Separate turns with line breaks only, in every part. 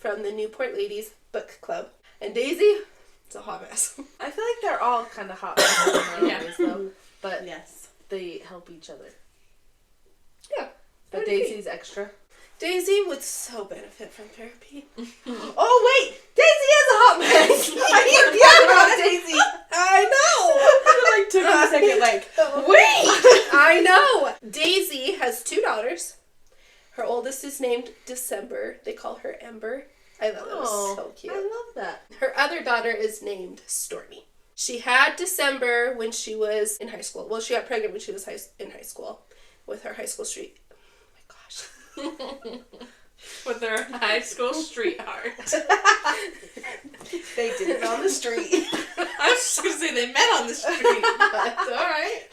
from the Newport Ladies Book Club. And Daisy, it's a hot mess.
I feel like they're all kind of hot messes in their own ways, though. But
yes,
they help each other.
Yeah.
But Daisy's extra.
Daisy would so benefit from therapy. Oh, wait! Daisy is a hot mess! I forgot about Daisy! I know!
Like, took a second,
wait! I know! Daisy has 2 daughters. Her oldest is named December. They call her Ember. I thought that was so cute.
I love that.
Her other daughter is named Stormy. She had December when she was in high school. Well, she got pregnant when she was in high school with her high school street. Oh my gosh.
With her high school sweetheart.
they did it on the street.
I was just going to say they met on the street, but alright.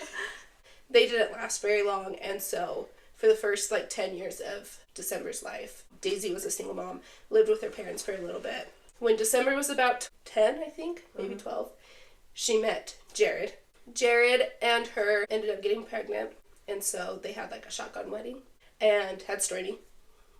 They didn't last very long, and so for the first 10 years of December's life, Daisy was a single mom, lived with her parents for a little bit. When December was about 10, I think, maybe 12, she met Jared. Jared and her ended up getting pregnant, and so they had a shotgun wedding and had Stormy.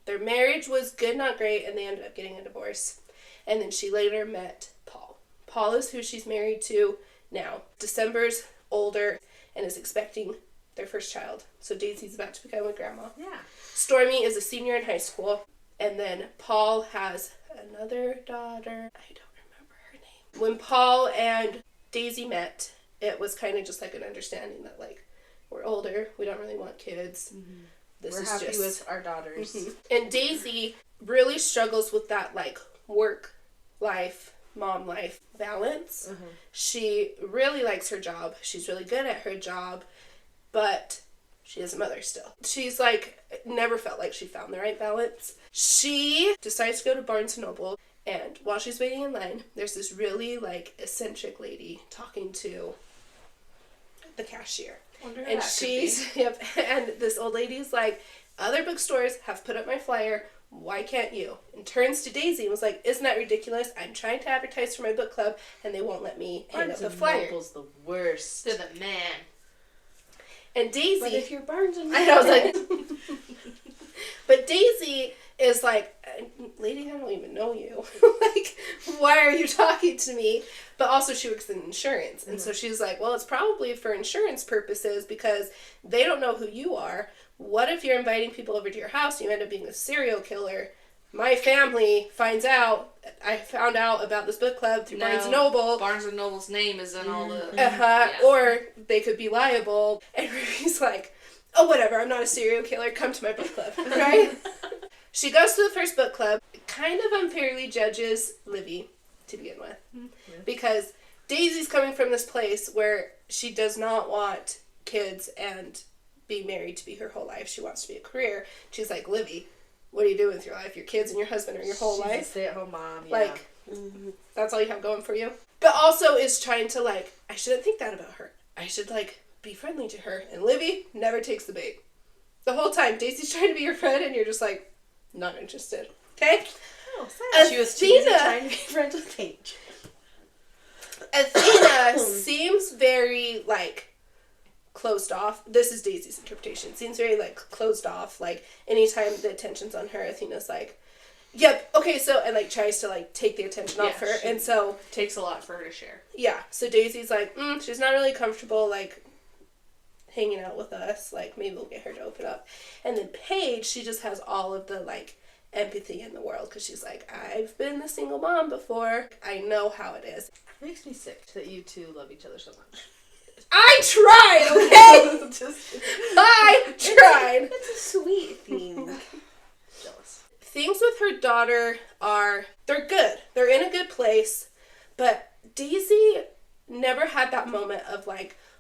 Their marriage was good, not great, and they ended up getting a divorce. And then she later met Paul. Paul is who she's married to now. December's older and is expecting their first child. So Daisy's about to become a grandma.
Yeah.
Stormy is a senior in high school. And then Paul has another daughter. I don't remember her name. When Paul and Daisy met, it was kind of just an understanding that we're older, we don't really want kids.
Mm-hmm.
This
We're
is
happy
just
with our daughters.
Mm-hmm. And Daisy really struggles with that work life, mom life balance. Mm-hmm. She really likes her job. She's really good at her job, but she is a mother still. She's never felt like she found the right balance. She decides to go to Barnes & Noble, and while she's waiting in line, there's this really eccentric lady talking to the cashier. And she's, yep, and this old lady's other bookstores have put up my flyer, why can't you? And turns to Daisy and was like, isn't that ridiculous? I'm trying to advertise for my book club, and they won't let me hang up the flyer.
Barnes & Noble's the worst.
They're the man.
And Daisy...
But if you're Barnes & Noble...
I was but Daisy is lady, I don't even know you. Why are you talking to me? But also she works in insurance. And so she's well, it's probably for insurance purposes because they don't know who you are. What if you're inviting people over to your house and you end up being a serial killer? My family finds out. I found out about this book club through Barnes & Noble.
Barnes & Noble's name is in all the...
Or they could be liable. And Ruby's oh, whatever, I'm not a serial killer. Come to my book club, right? She goes to the first book club, kind of unfairly judges Livy to begin with. Mm-hmm. Because Daisy's coming from this place where she does not want kids and be married to be her whole life. She wants to be a career. She's Livy, what are you doing with your life? Your kids and your husband are your whole life?
She's a stay-at-home mom, yeah.
That's all you have going for you? But also is trying to, I shouldn't think that about her. I should, be friendly to her. And Livy never takes the bait. The whole time, Daisy's trying to be your friend, and you're just not interested. Okay?
Oh, sad. She was too busy trying to be friends with Paige.
Athena seems very, closed off. This is Daisy's interpretation. Seems very, closed off. Anytime the attention's on her, Athena's yep, okay, so, and, tries to, take the attention off her, and so...
Takes a lot for her to share.
Yeah, so Daisy's she's not really comfortable, hanging out with us. Maybe we'll get her to open up. And then Paige, she just has all of the, empathy in the world, because she's I've been a single mom before. I know how it is.
It makes me sick that you two love each other so much.
I tried, okay? I tried.
It's a sweet thing.
Jealous.
Things with her daughter they're good. They're in a good place, but Daisy never had that moment of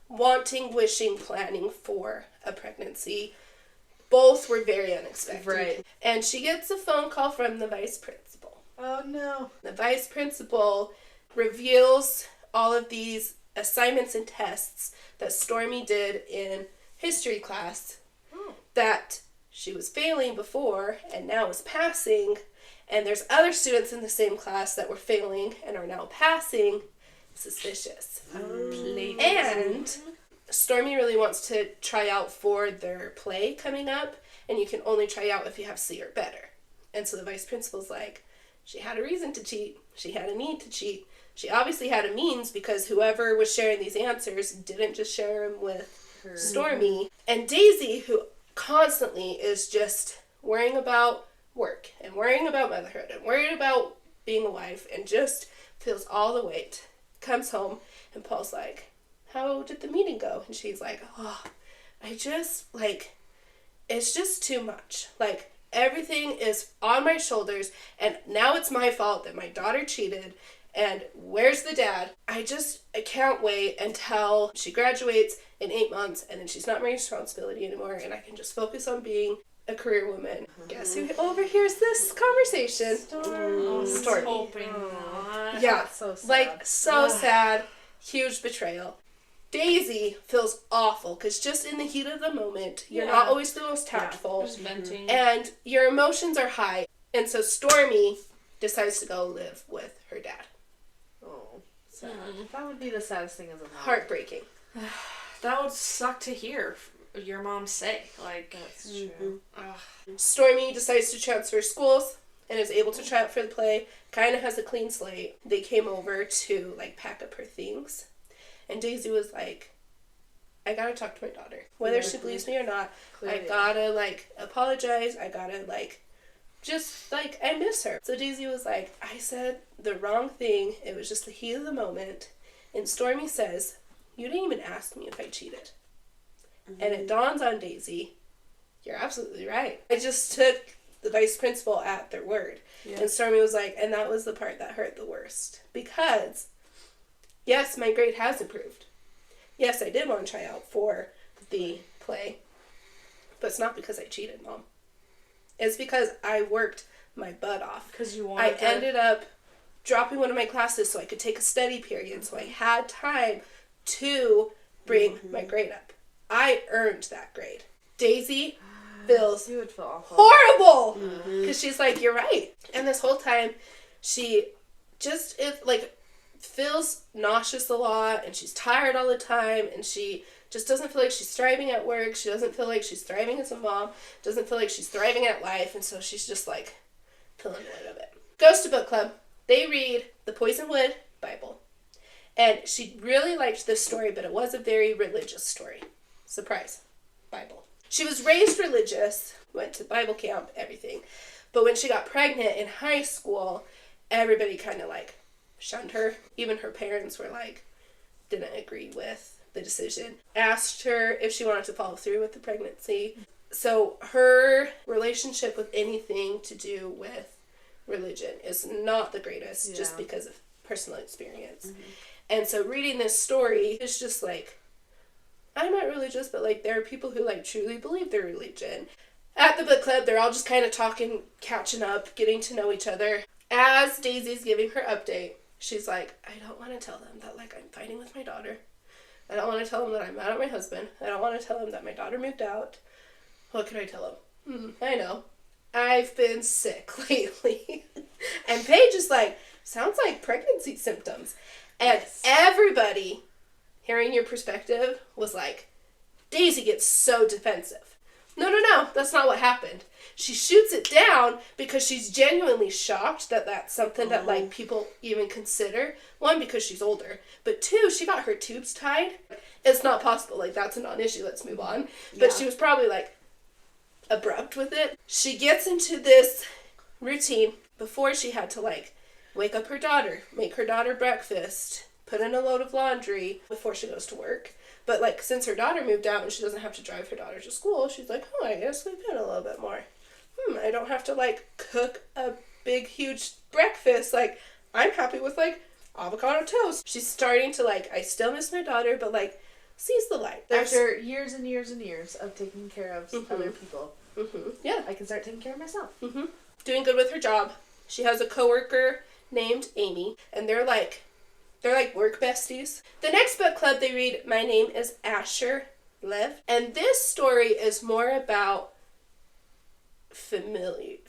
wanting, wishing, planning for a pregnancy. Both were very unexpected.
Right.
And she gets a phone call from the vice principal.
Oh, no.
The vice principal reveals all of these assignments and tests that Stormy did in history class that she was failing before and now is passing. And there's other students in the same class that were failing and are now passing. Suspicious. And Stormy really wants to try out for their play coming up, and you can only try out if you have C or better. And so the vice principal's She had a reason to cheat. She had a need to cheat. She obviously had a means because whoever was sharing these answers didn't just share them with Stormy. And Daisy, who constantly is just worrying about work and worrying about motherhood and worried about being a wife and just feels all the weight, comes home and Paul's like, how did the meeting go? And she's like, oh, I just, like, it's just too much. Like, everything is on my shoulders, and now it's my fault that my daughter cheated, and where's the dad? I can't wait until she graduates in 8 months, and then she's not my responsibility anymore, and I can just focus on being a career woman. Guess who overhears this conversation?
Stormy. Hoping not.
Yeah,
so sad.
like, so sad. Huge betrayal. Daisy feels awful because just in the heat of the moment, you're not always the most tactful.
Just venting.
And your emotions are high. And so Stormy decides to go live with her dad.
Oh, sad. That would be the saddest thing as a mom.
Heartbreaking.
That would suck to hear your mom say. Like,
That's true.
Stormy decides to transfer schools and is able to try out for the play. Kind of has a clean slate. They came over to, like, pack up her things. And Daisy was like, I gotta talk to my daughter. Whether she believes me or not, I gotta, like, apologize. I gotta, like, just, like, I miss her. So Daisy was like, I said the wrong thing. It was just the heat of the moment. And Stormy says, you didn't even ask me if I cheated. And it dawns on Daisy, you're absolutely right. I just took the vice principal at their word. Yeah. And Stormy was like, and that was the part that hurt the worst. Because, yes, my grade has improved. Yes, I did want to try out for the play. But it's not because I cheated, Mom. It's because I worked my butt off.
Because you wanted
I ended up dropping one of my classes so I could take a study period. So I had time to bring my grade up. I earned that grade. Daisy feels
You would feel awful.
horrible. Because she's like, you're right. And this whole time, she just, feels nauseous a lot. And she's tired all the time. And she just doesn't feel like she's thriving at work. She doesn't feel like she's thriving as a mom. Doesn't feel like she's thriving at life. And so she's just, like, feeling a little bit. Goes to book club. They read the Poisonwood Bible. And she really liked this story, but it was a very religious story. Surprise. Bible. She was raised religious, went to Bible camp, everything. But when she got pregnant in high school, everybody kind of, like, shunned her. Even her parents were, like, didn't agree with the decision. Asked her if she wanted to follow through with the pregnancy. So her relationship with anything to do with religion is not the greatest, just because of personal experience. And so reading this story is just like, I'm not religious, but, like, there are people who, like, truly believe their religion. At the book club, they're all just kind of talking, catching up, getting to know each other. As Daisy's giving her update, she's like, I don't want to tell them that, like, I'm fighting with my daughter. I don't want to tell them that I'm mad at my husband. I don't want to tell them that my daughter moved out. What can I tell them? I know. I've been sick lately. And Paige is like, sounds like pregnancy symptoms. And everybody, hearing your perspective, was like, Daisy gets so defensive. No, that's not what happened. She shoots it down because she's genuinely shocked that that's something that, like, people even consider. One, because she's older. But two, she got her tubes tied. It's not possible. Like, that's a non-issue. Let's move on. But she was probably, like, abrupt with it. She gets into this routine before she had to, like, wake up her daughter, make her daughter breakfast, put in a load of laundry before she goes to work. But, like, since her daughter moved out and she doesn't have to drive her daughter to school, she's like, oh, I gotta sleep in a little bit more. I don't have to, like, cook a big, huge breakfast. Like, I'm happy with, like, avocado toast. She's starting to, like, I still miss my daughter, but, like, sees the light.
After years and years and years of taking care of other people,
yeah,
I can start taking care of myself.
Doing good with her job. She has a coworker named Amy, and they're like work besties. The next book club they read, My Name is Asher Lev, and this story is more about family.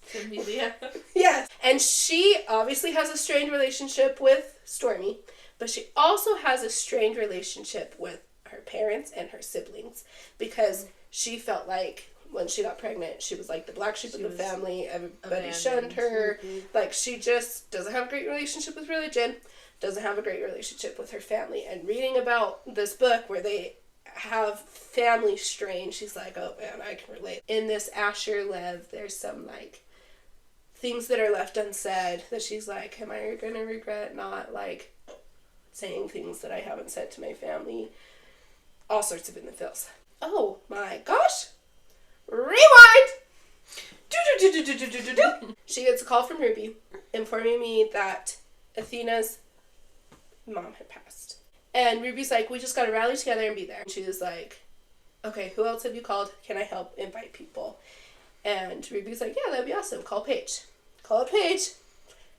Familia.
Yes. And she obviously has a strained relationship with Stormy, but she also has a strained relationship with her parents and her siblings because she felt like when she got pregnant, she was like the black sheep of the family. Everybody
abandoned.
shunned her. Like, she just doesn't have a great relationship with religion, doesn't have a great relationship with her family. And reading about this book where they have family strain, she's like, oh man, I can relate. In this Asher Lev, there's some like things that are left unsaid that she's like, am I gonna regret not like saying things that I haven't said to my family? All sorts of in the feels. Oh my gosh! Rewind! She gets a call from Ruby informing me that Athena's mom had passed. And Ruby's like, we just gotta rally together and be there. And she was like, okay, who else have you called? Can I help invite people? And Ruby's like, yeah, that'd be awesome. Call Paige. Call up Paige.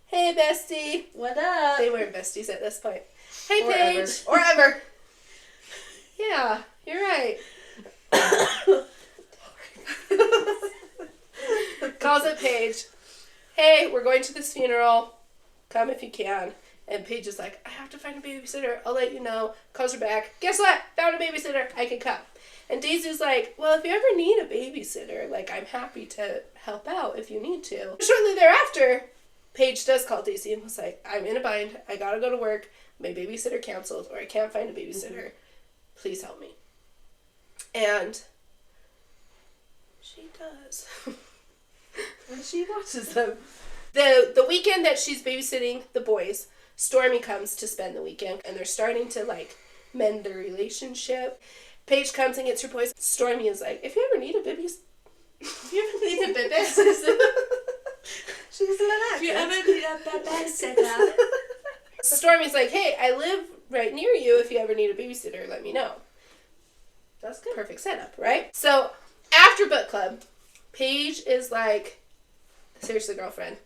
Hey, bestie.
What up?
They weren't besties at this point. Hey,
Or
Paige. Or ever. Yeah, you're right. Calls up Paige. Hey, we're going to this funeral. Come if you can. And Paige is like, I have to find a babysitter. I'll let you know. Calls her back. Guess what? Found a babysitter. I can come. And Daisy's like, well, if you ever need a babysitter, like, I'm happy to help out if you need to. Shortly thereafter, Paige does call Daisy and was like, I'm in a bind. I gotta go to work. My babysitter canceled, or I can't find a babysitter. Please help me. And she does.
And she watches them.
The weekend that she's babysitting the boys, Stormy comes to spend the weekend, and they're starting to, like, mend their relationship. Paige comes and gets her boys. Stormy is like, if you ever need a babysitter,
She's an actress.
If you ever need a babysitter.
Stormy's like, hey, I live right near you. If you ever need a babysitter, let me know. That's good. Perfect setup, right? So, after book club, Paige is like, seriously, girlfriend,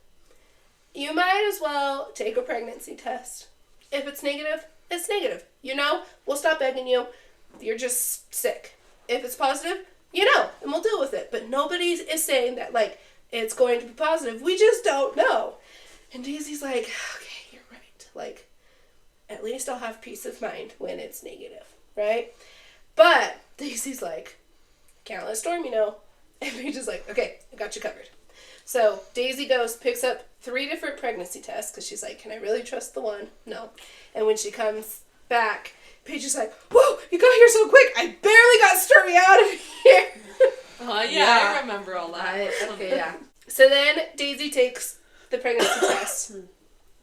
you might as well take a pregnancy test. If it's negative, it's negative. You know, we'll stop begging you. You're just sick. If it's positive, you know, and we'll deal with it. But nobody is saying that, like, it's going to be positive. We just don't know. And Daisy's like, okay, you're right. Like, at least I'll have peace of mind when it's negative, right? But Daisy's like, can't let Stormy know. And Paige is like, okay, I got you covered. So Daisy goes, picks up 3 different pregnancy tests, because she's like, can I really trust the one? No. And when she comes back, Paige is like, whoa, you got here so quick. I barely got Stormy out of here.
Oh, yeah, I remember all that.
Okay, yeah.
So then Daisy takes the pregnancy test.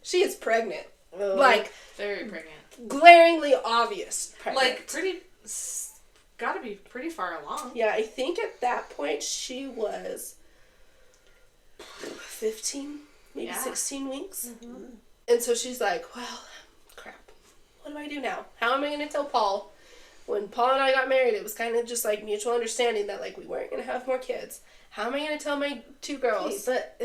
She is pregnant. Like,
very pregnant.
glaringly obvious pregnant.
Like, gotta be pretty far along.
Yeah, I think at that point she was 15, maybe 16 weeks. Mm-hmm. And so she's like, well, crap. What do I do now? How am I going to tell Paul? When Paul and I got married, it was kind of just like mutual understanding that, like, we weren't going to have more kids. How am I going to tell my 2 girls?
But,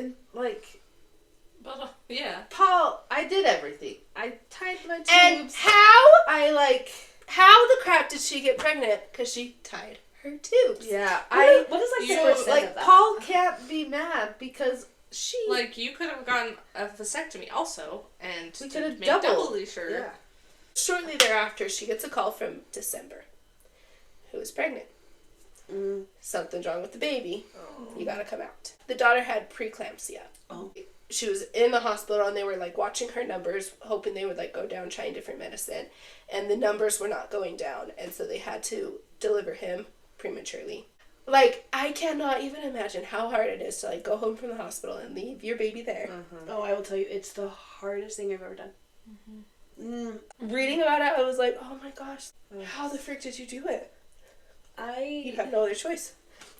Yeah.
Paul, I did everything. I tied my tubes.
And how the crap did she get pregnant? Because she tied her tubes.
Yeah.
What is,
like,
you-
6% of that? Paul can't be mad because she...
Like, you could have gotten a vasectomy also, and
we could have
made
doubled.
doubly sure.
Yeah.
Shortly thereafter, she gets a call from December, who is pregnant. Something's wrong with the baby. Oh. You gotta come out. The daughter had preeclampsia.
Oh.
She was in the hospital, and they were, like, watching her numbers, hoping they would, like, go down, trying different medicine. And the numbers were not going down, and so they had to deliver him prematurely. Like, I cannot even imagine how hard it is to, like, go home from the hospital and leave your baby there.
Mm-hmm. Oh, I will tell you, it's the hardest thing I've ever done.
Reading about it, I was like, oh my gosh, how the frick did you do it? You have no other choice.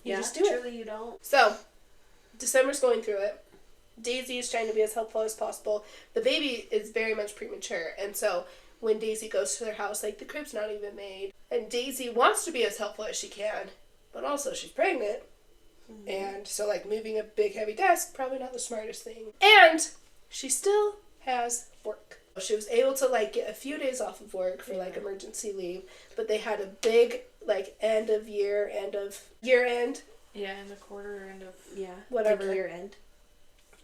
You just do it.
Truly you don't.
So, December's going through it. Daisy is trying to be as helpful as possible. The baby is very much premature, and so when Daisy goes to their house, like, the crib's not even made. And Daisy wants to be as helpful as she can, but also she's pregnant. Mm-hmm. And so, like, moving a big heavy desk, probably not the smartest thing. And she still has work. She was able to, like, get a few days off of work for, like, emergency leave, but they had a big, like, end of year end.
Yeah, end of quarter, end of...
Yeah.
Whatever.
Like year end.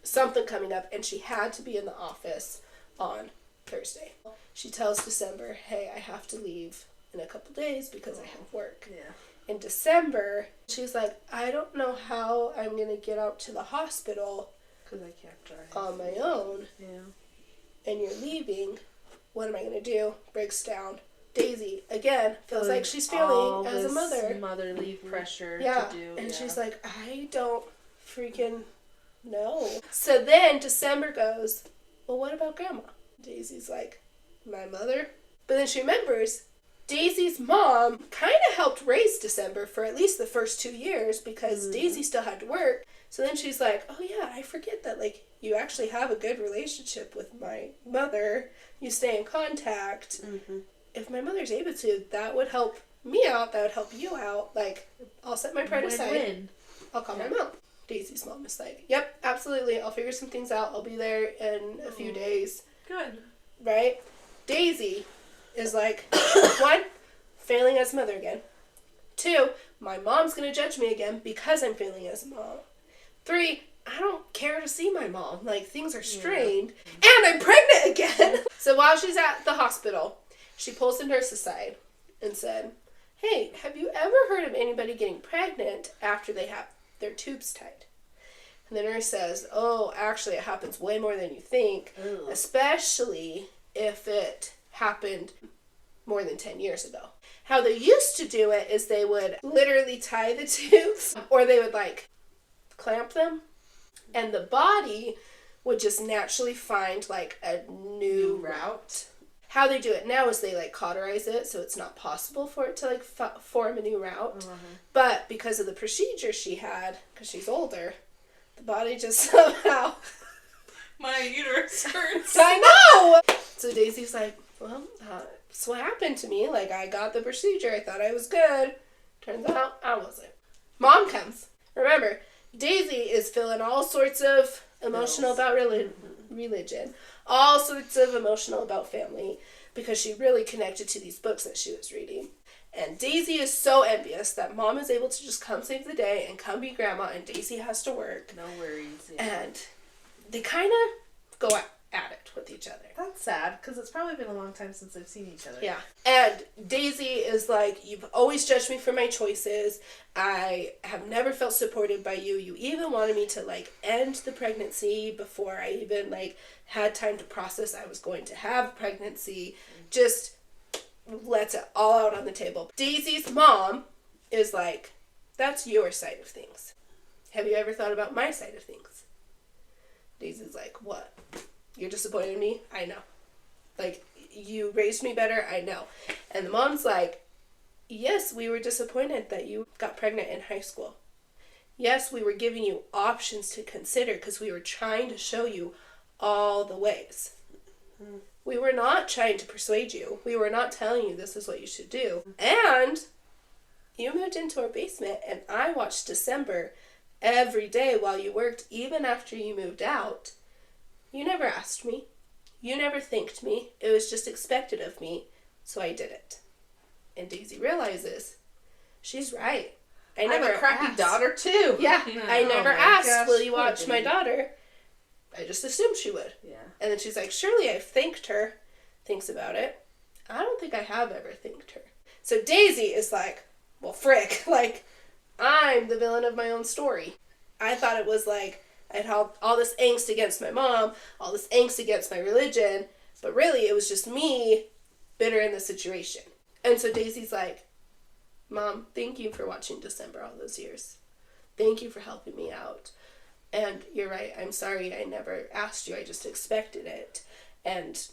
Something coming up, and she had to be in the office on Thursday. She tells December, hey, I have to leave in a couple days because I have work.
Yeah.
in December, she's like, I don't know how I'm going to get out to the hospital.
Because I can't drive.
On my own.
Yeah.
And you're leaving. What am I going to do? Breaks down. Daisy, again, feels like she's failing as a mother.
Motherly pressure
to
do.
And she's like, I don't freaking know. So then December goes, well, what about Grandma? Daisy's like, my mother? But then she remembers Daisy's mom kind of helped raise December for at least the first 2 years because Daisy still had to work. So then she's like, oh yeah, I forget that, like, you actually have a good relationship with my mother. You stay in contact. Mm-hmm. If my mother's able to, that would help me out. That would help you out. Like, I'll set my pride aside. I'll call my mom. Daisy's mom is like, yep, absolutely. I'll figure some things out. I'll be there in a few days.
Good.
Right? Daisy is like, 1, failing as a mother again. 2, my mom's going to judge me again because I'm failing as a mom. 3, I don't care to see my mom. Like, things are strained. Yeah. And I'm pregnant again. So while she's at the hospital, she pulls the nurse aside and said, hey, have you ever heard of anybody getting pregnant after they have their tubes tied? And the nurse says, oh, actually, it happens way more than you think, especially if it happened more than 10 years ago. How they used to do it is they would literally tie the tubes, or they would, like, clamp them, and the body would just naturally find, like, a new route. How they do it now is they, like, cauterize it, so it's not possible for it to, like, form a new route. But because of the procedure she had, because she's older, the body just somehow...
My uterus hurts.
I know! So Daisy's like, well, that's what happened to me. Like, I got the procedure. I thought I was good. Turns out I wasn't. Mom comes. Remember, Daisy is feeling all sorts of emotional about religion. All sorts of emotional about family. Because she really connected to these books that she was reading. And Daisy is so envious that Mom is able to just come save the day and come be Grandma, and Daisy has to work.
No worries.
Yeah. And they kind of go at it with each other.
That's sad, because it's probably been a long time since they've seen each other.
Yeah. And Daisy is like, you've always judged me for my choices. I have never felt supported by you. You even wanted me to, like, end the pregnancy before I even, like, had time to process I was going to have pregnancy. Just lets it all out on the table. Daisy's mom is like, that's your side of things. Have you ever thought about my side of things? Daisy's like, what? You're disappointed in me? I know. Like, you raised me better? I know. And the mom's like, yes, we were disappointed that you got pregnant in high school. Yes, we were giving you options to consider because we were trying to show you all the ways. We were not trying to persuade you. We were not telling you this is what you should do. And you moved into our basement, and I watched December every day while you worked, even after you moved out. You never asked me. You never thanked me. It was just expected of me, so I did it. And Daisy realizes she's right. I never
have a crappy
asked.
daughter, too.
Yeah, I never asked,
gosh,
will you watch
poor
my
baby.
daughter? I just assumed she would.
Yeah.
And then she's like, surely I've thanked her. Thinks about it. I don't think I have ever thanked her. So Daisy is like, well, frick. Like, I'm the villain of my own story. I thought it was like, I had all this angst against my mom, all this angst against my religion, but really it was just me bitter in the situation. And so Daisy's like, Mom, thank you for watching December all those years. Thank you for helping me out. And you're right, I'm sorry I never asked you, I just expected it. And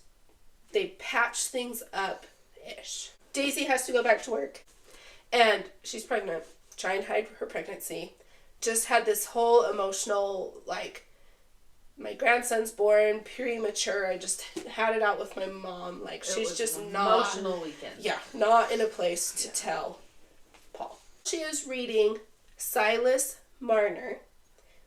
they patch things up-ish. Daisy has to go back to work. And she's pregnant, trying to hide her pregnancy. Just had this whole emotional, like, my grandson's born, premature. I just had it out with my mom. Like, she's just not...
emotional weekend.
Yeah, not in a place to tell Paul. She is reading Silas Marner,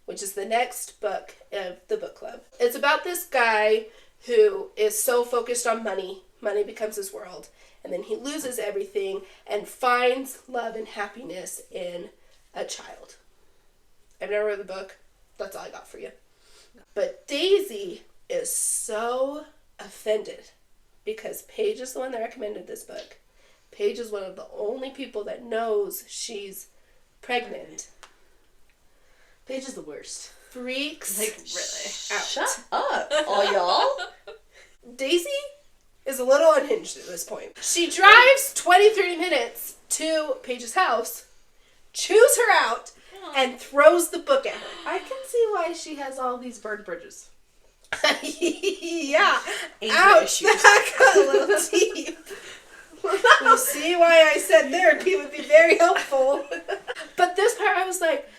which is the next book of the book club. It's about this guy who is so focused on money. Money becomes his world. And then he loses everything and finds love and happiness in a child. I've never read the book. That's all I got for you. But Daisy is so offended because Paige is the one that recommended this book. Paige is one of the only people that knows she's pregnant.
Paige is the worst.
Freaks
Like, really.
out.
Shut up, all y'all.
Daisy is a little unhinged at this point. She drives 20-30 minutes to Paige's house, chews her out, and throws the book at her.
I can see why she has all these burned bridges.
Yeah.
Anger
Ouch.
issues.
That got a little deep. You see why I said therapy would be very helpful. But this part I was like,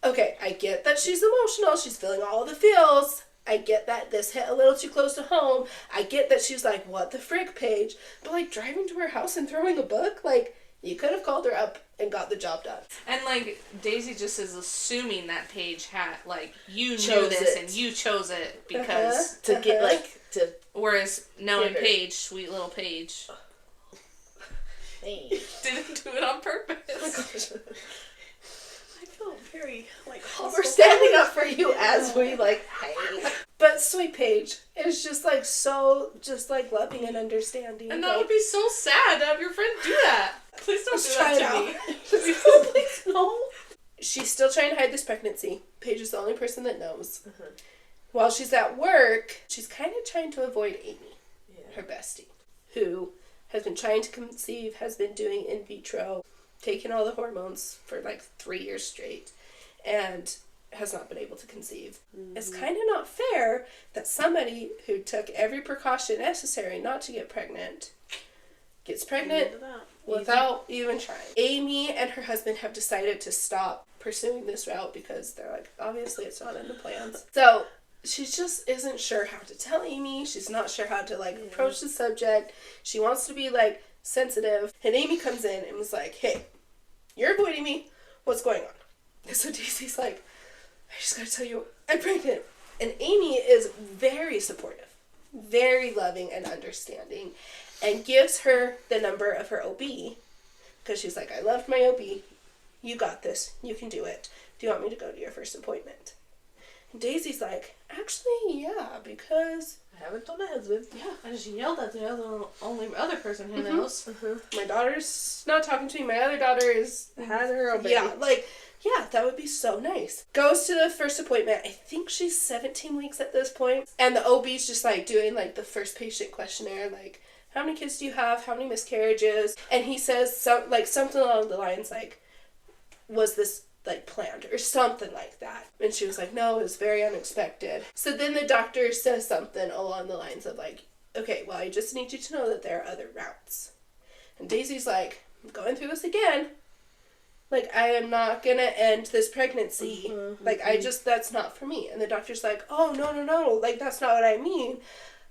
okay, I get that she's emotional. She's feeling all the feels. I get that this hit a little too close to home. I get that she's like, what the frick, Paige? But like driving to her house and throwing a book, like you could have called her up and got the job done.
And like Daisy just is assuming that Paige had like you
Chose
knew this
it.
and you chose it because
To get, like, to...
whereas knowing
Get her.
Paige, sweet little Paige,
Hey.
didn't do it on purpose.
I feel very, like,
We're standing up for you
as we, like, hey.
But sweet Paige is just like so just like loving and understanding.
And that
like,
would be so sad to have your friend do that. Please don't
let's
do
try
that
it
to me.
out.
Please, no.
She's still trying to hide this pregnancy. Paige is the only person that knows.
Mm-hmm.
While she's at work, she's kind of trying to avoid Amy, her bestie, who has been trying to conceive, has been doing in vitro, taking all the hormones for like 3 years straight, and has not been able to conceive. Mm-hmm. It's kind of not fair that somebody who took every precaution necessary not to get pregnant gets pregnant without even trying. Amy and her husband have decided to stop pursuing this route because they're like, obviously it's not in the plans. So she just isn't sure how to tell Amy. She's not sure how to like approach the subject. She wants to be like sensitive. And Amy comes in and was like, hey, you're avoiding me. What's going on? And so Daisy's like, I just gotta tell you, I'm pregnant. And Amy is very supportive, very loving and understanding, and gives her the number of her OB because she's like, I loved my OB. You got this. You can do it. Do you want me to go to your first appointment? And Daisy's like, actually, yeah, because
I haven't told my husband.
Yeah, and she yelled at the only other person who knows.
my daughter's not talking to me. My other daughter is
Had her OB.
Yeah, like, yeah, that would be so nice. Goes to the first appointment. I think she's 17 weeks at this point. And the OB's just, like, doing, like, the first patient questionnaire, like, how many kids do you have? How many miscarriages? And he says, something along the lines, like, was this, like, planned? Or something like that. And she was like, no, it was very unexpected. So then the doctor says something along the lines of, like, okay, well, I just need you to know that there are other routes. And Daisy's like, I'm going through this again. Like, I am not gonna end this pregnancy. Like, that's not for me. And the doctor's like, oh, no. Like, that's not what I mean.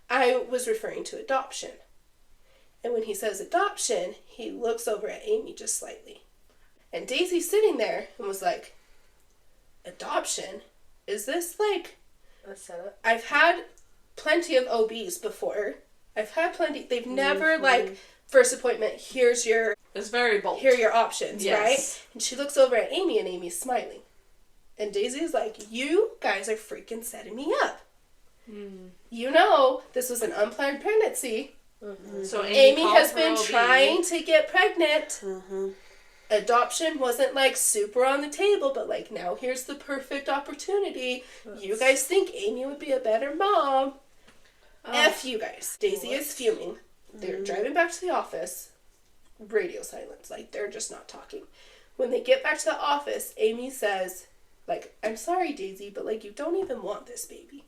I was referring to adoption. And when he says adoption, he looks over at Amy just slightly. And Daisy's sitting there and was like, adoption? Is this, like...
A setup?
I've had plenty of OBs before. They've never, like, first appointment, here's your...
It's very bold.
Here are your options,
Yes.
right? And she looks over at Amy, and Amy's smiling. And Daisy's like, you guys are freaking setting me up. You know, this was an unplanned pregnancy.
So
Amy
called
has
her
been
OB.
trying to get pregnant. Adoption wasn't, like, super on the table, but, like, now here's the perfect opportunity. You guys think Amy would be a better mom. F you guys. Daisy is fuming. They're driving back to the office. Radio silence. Like, they're just not talking. When they get back to the office, Amy says, like, I'm sorry, Daisy, but, like, you don't even want this baby.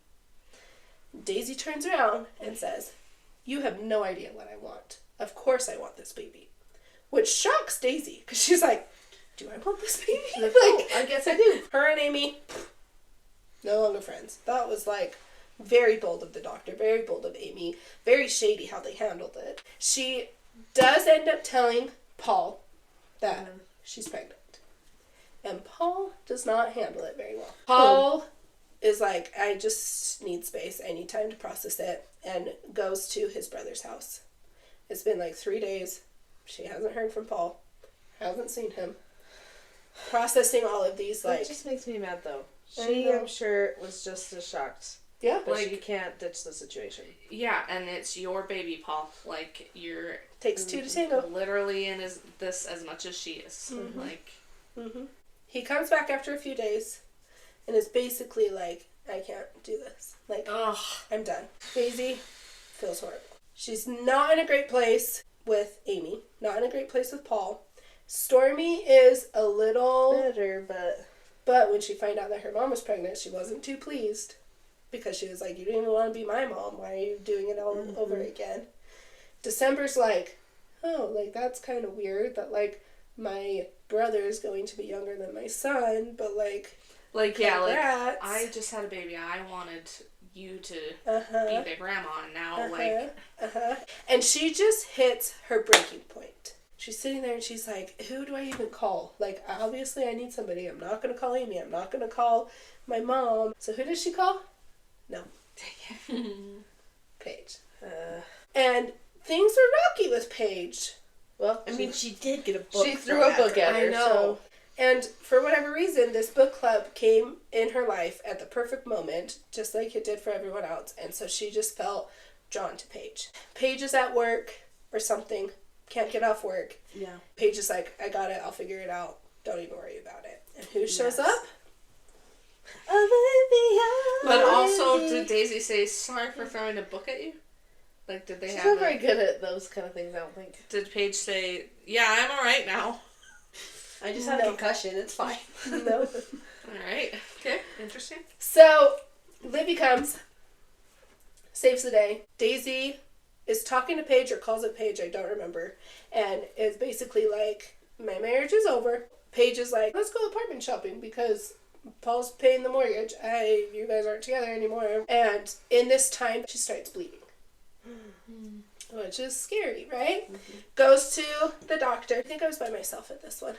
Daisy turns around and says, you have no idea what I want. Of course I want this baby. Which shocks Daisy, because she's like, do I want this baby?
Like, oh, I guess I do.
Her and Amy, no longer friends. That was, like, very bold of the doctor, very bold of Amy, very shady how they handled it. She does end up telling Paul that she's pregnant. And Paul does not handle it very well. Paul is like, I just need space. I need time to process it. And goes to his brother's house. It's been like 3 days. She hasn't heard from Paul. Hasn't seen him. Processing all of these, like...
That just makes me mad, though.
I
She,
know.
I'm sure, was just as shocked
Yeah.
But
Like,
she can't ditch the situation.
Yeah, and it's your baby, Paul. Like, you're
Takes two to tango.
literally in this as much as she is.
Mm-hmm.
Like,
He comes back after a few days and is basically like, I can't do this. Like,
ugh.
I'm done. Daisy feels horrible. She's not in a great place with Amy. Not in a great place with Paul. Stormy is a little
Better,
but when she found out that her mom was pregnant, she wasn't too pleased. Because she was like, you didn't even want to be my mom. Why are you doing it all over again? December's like, oh, like, that's kind of weird that, like, my brother's going to be younger than my son, but, like,
yeah,
congrats.
like, I just had a baby. I wanted you to be the grandma, and now,
And she just hits her breaking point. She's sitting there and she's like, who do I even call? Like, obviously I need somebody. I'm not going to call Amy. I'm not going to call my mom. So who does she call? No. Paige. And things were rocky with Paige.
well, I mean, she did get a book.
She threw a book at her.
I
know.
So.
And for whatever reason, this book club came in her life at the perfect moment, just like it did for everyone else. And so she just felt drawn to Paige. Paige is at work or something. Can't get off work.
Yeah.
Paige is like, I got it. I'll figure it out. Don't even worry about it. And who shows up?
But also, did Daisy say, sorry for throwing a book at you? Like, did they
She's
have
not very good at those kind of things, I don't think.
Did Paige say, yeah, I'm alright now?
I just had a concussion. It's fine.
No.
Alright. Okay. Interesting.
So, Libby comes, saves the day. Daisy is talking to Paige or calls up Paige, I don't remember, and is basically like, my marriage is over. Paige is like, let's go apartment shopping because Paul's paying the mortgage. You guys aren't together anymore. And in this time, she starts bleeding. Which is scary, right? Mm-hmm. Goes to the doctor. I think I was by myself at this one.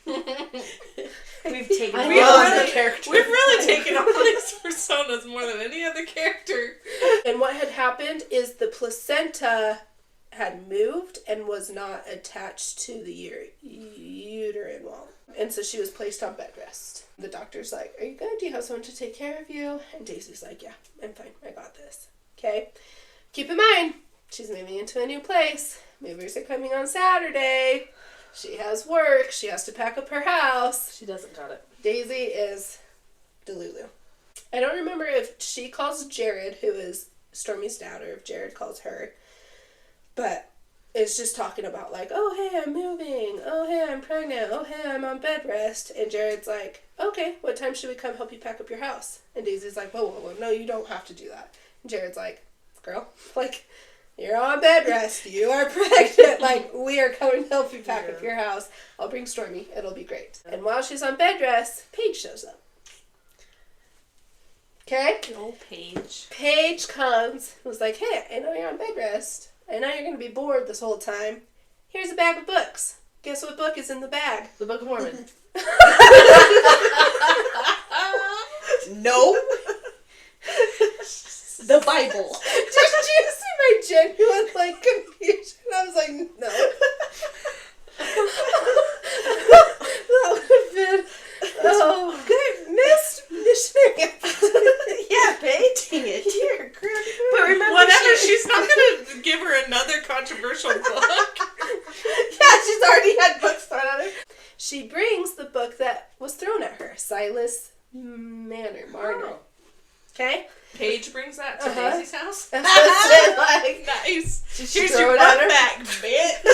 We've taken
We've really taken on these personas more than any other character.
And what had happened is the placenta had moved and was not attached to the uterine wall. And so she was placed on bed rest. The doctor's like, are you good? Do you have someone to take care of you? And Daisy's like, yeah, I'm fine. I got this. Okay? Keep in mind, she's moving into a new place. Movers are coming on Saturday. She has work. She has to pack up her house.
She doesn't got it.
Daisy is Delulu. I don't remember if she calls Jared, who is Stormy's dad, or if Jared calls her. But it's just talking about like, oh, hey, I'm moving. Oh, hey, I'm pregnant. Oh, hey, I'm on bed rest. And Jared's like, okay, what time should we come help you pack up your house? And Daisy's like, whoa, no, you don't have to do that. And Jared's like, girl, like, you're on bed rest. You are pregnant. Like, we are coming to help you pack up your house. I'll bring Stormy. It'll be great. And while she's on bed rest, Paige shows up. Okay?
Oh, Paige.
Paige comes and was like, hey, I know you're on bed rest. I know you're going to be bored this whole time. Here's a bag of books. Guess what book is in the bag?
The Book of Mormon. No. The Bible.
Did you see my genuine, like, confusion? I was like, no. That would have been, oh, good. Missed missionary.
Yeah, Paige. Dang it. Dear crap. But remember,
Whatever, she's not going to give her another controversial book.
Yeah, she's already had books thrown at her.
She brings the book that was thrown at her, Silas Marner. Okay?
Paige brings that to Daisy's house.
That's like,
Nice.
She
Here's
throw
your
it at
book
her?
back, bitch.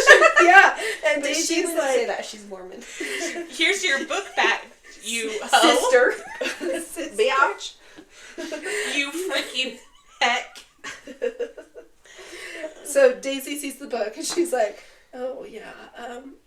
yeah. And
But she
Daisy's
wouldn't
like,
say that. She's Mormon.
Here's your book back, you hoe.
Sister. Biatch.
You freaking heck.
So Daisy sees the book and she's like, oh yeah,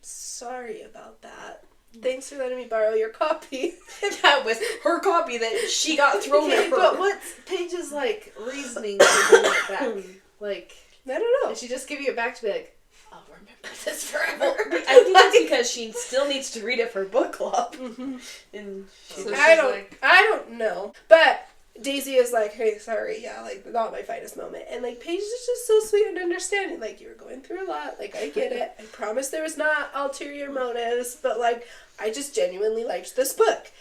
sorry about that. Thanks for letting me borrow your copy.
That was her copy that she got thrown at her.
But what's Paige's, like, reasoning for giving it back? Like,
I don't know.
did she just give you it back to be like, I'll remember this forever?
Well, I think that's because she still needs to read it for book club.
Mm-hmm.
And she
So
I
she's
don't know. But Daisy is like, hey, sorry, yeah, like, not my finest moment. And, like, Paige is just so sweet and understanding. Like, you were going through a lot. Like, I get it. I promise there was not ulterior motives. But, like, I just genuinely liked this book.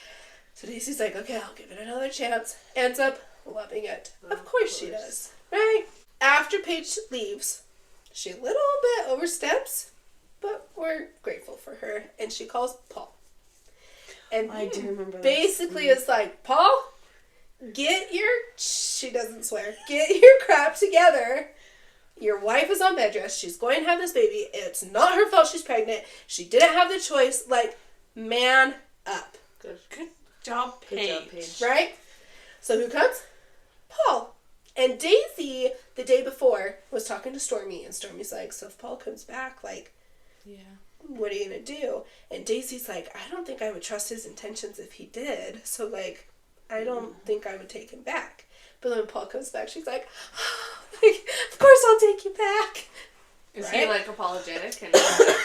So Daisy's like, okay, I'll give it another chance. Ends up loving it. Of course she does, right? After Paige leaves, she a little bit oversteps, but we're grateful for her, and she calls Paul. And
I do remember that.
basically it's like, Paul, she doesn't swear, get your crap together. Your wife is on bed rest. She's going to have this baby. It's not her fault she's pregnant. She didn't have the choice. Like, man up.
Good job, Paige. Good job, Paige.
Right? So who comes? Paul. And Daisy, the day before, was talking to Stormy. And Stormy's like, so if Paul comes back, like, what are you going to do? And Daisy's like, I don't think I would trust his intentions if he did. So, like, I don't think I would take him back. But then when Paul comes back, she's like, of course I'll take you back.
Is he, like, apologetic? And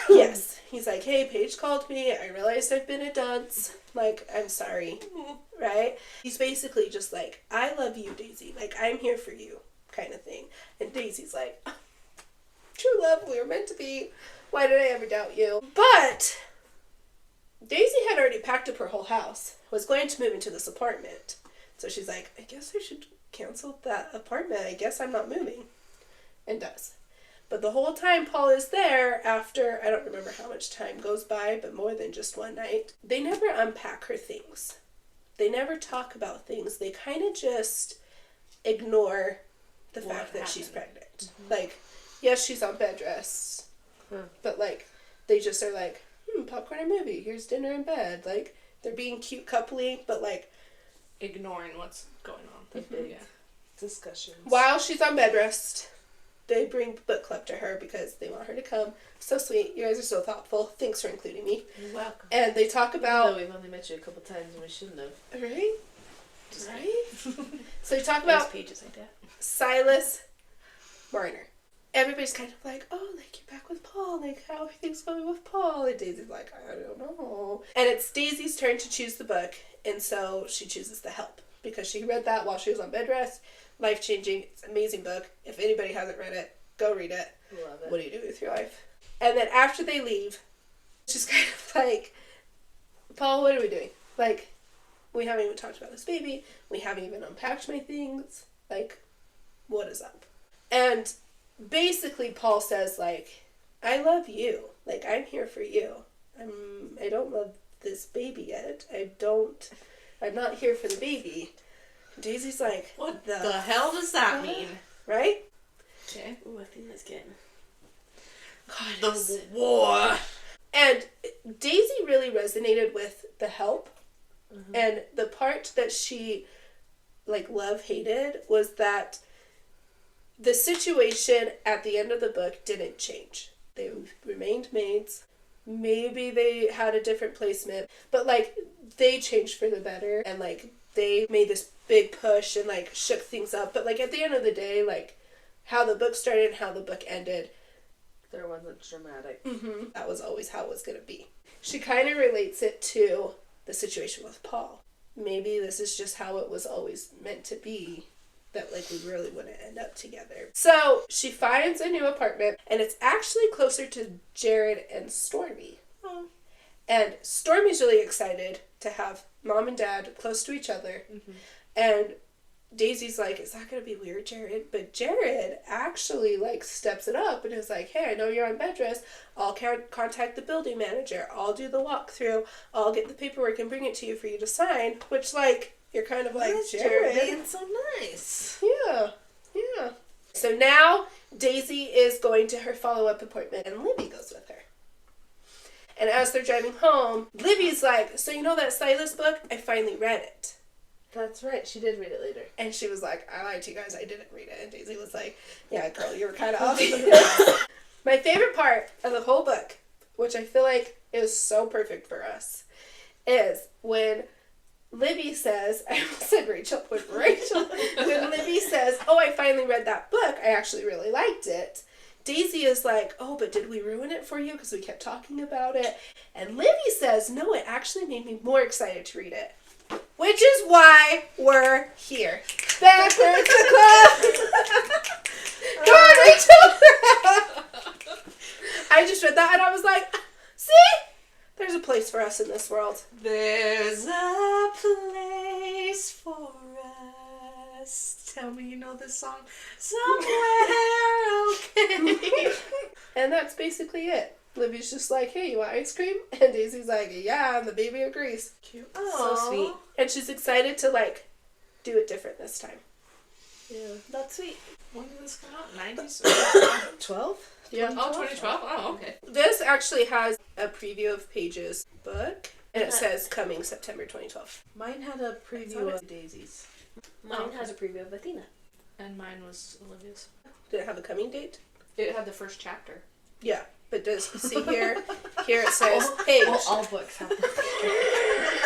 Yes. He's like, hey, Paige called me. I realized I've been a dunce. Like, I'm sorry. Right? He's basically just like, I love you, Daisy. Like, I'm here for you kind of thing. And Daisy's like, oh, true love, we were meant to be. Why did I ever doubt you? But Daisy had already packed up her whole house. Was going to move into this apartment. So she's like, I guess I should cancel that apartment. I guess I'm not moving. And does. But the whole time Paul is there, after, I don't remember how much time goes by, but more than just one night, they never unpack her things. They never talk about things. They kind of just ignore the fact that she's pregnant. Mm-hmm. Like, yes, she's on bed rest. But, like, they just are like, popcorn and movie. Here's dinner in bed. Like, they're being cute coupley, but, like,
ignoring what's going on.
The big discussions.
While she's on bed rest, they bring book club to her because they want her to come. So sweet. You guys are so thoughtful. Thanks for including me.
You're welcome.
And they talk about...
Even though we've only met you a couple times and we shouldn't have.
Right? So they talk about
Paige's idea.
Silas Marner. Everybody's kind of like, oh, like, you're back with Paul. Like, how are things going with Paul? And Daisy's like, I don't know. And it's Daisy's turn to choose the book. And so she chooses The Help. Because she read that while she was on bed rest. Life-changing. It's an amazing book. If anybody hasn't read it, go read it.
Love it.
What do you do with your life? And then after they leave, she's kind of like, Paul, what are we doing? Like, we haven't even talked about this baby. We haven't even unpacked my things. Like, what is up? And basically Paul says, like, I love you. Like, I'm here for you. I don't love this baby yet. I'm not here for the baby. Daisy's like,
what the hell does that mean?
Right?
Okay. Ooh, I think that's getting...
God,
the war.
And Daisy really resonated with The Help. Mm-hmm. And the part that she, like, love-hated was that the situation at the end of the book didn't change. They remained maids. Maybe they had a different placement. But, like, they changed for the better. And, like, they made this big push and, like, shook things up. But, like, at the end of the day, like, how the book started and how the book ended,
there wasn't dramatic.
Mm-hmm. That was always how it was going to be. She kind of relates it to the situation with Paul. Maybe this is just how it was always meant to be. That, like, we really wouldn't end up together. So she finds a new apartment, and it's actually closer to Jared and Stormy. Oh. And Stormy's really excited to have mom and dad close to each other. Mm-hmm. And Daisy's like, is that going to be weird, Jared? But Jared actually, like, steps it up and is like, hey, I know you're on bed rest. I'll contact the building manager. I'll do the walkthrough. I'll get the paperwork and bring it to you for you to sign. Which, like... You're kind of like, Jared.
Being so nice.
Yeah. So now Daisy is going to her follow-up appointment and Libby goes with her. And as they're driving home, Libby's like, so you know that Silas book? I finally read it.
That's right. She did read it later.
And she was like, I lied to you guys. I didn't read it. And Daisy was like, yeah, girl, you were kind of off. My favorite part of the whole book, which I feel like is so perfect for us, is when... Libby says, I almost said Rachel, when Libby says, oh, I finally read that book, I actually really liked it. Daisy is like, oh, but did we ruin it for you? Because we kept talking about it. And Libby says, no, it actually made me more excited to read it. Which is why we're here. Backwards the club! Come on, Rachel! I just read that and I was like, see? There's a place for us in this world.
There's a place for
yes, tell me you know this song. Somewhere, okay.
And that's basically it. Libby's just like, hey, you want ice cream? And Daisy's like, yeah, and the baby agrees.
Cute. So sweet.
And she's excited to, like, do it different this time.
Yeah, that's sweet.
When did this come out? 90s?
12?
Yeah.
Oh, 2012? Oh, okay.
This actually has a preview of Paige's book, and it says coming September 2012.
Mine had a preview of Daisy's.
Mine has a preview of Athena.
And mine was Olivia's.
Did it have a coming date?
It had the first chapter.
Yeah, but does see here? Here it says Paige.
All books have that.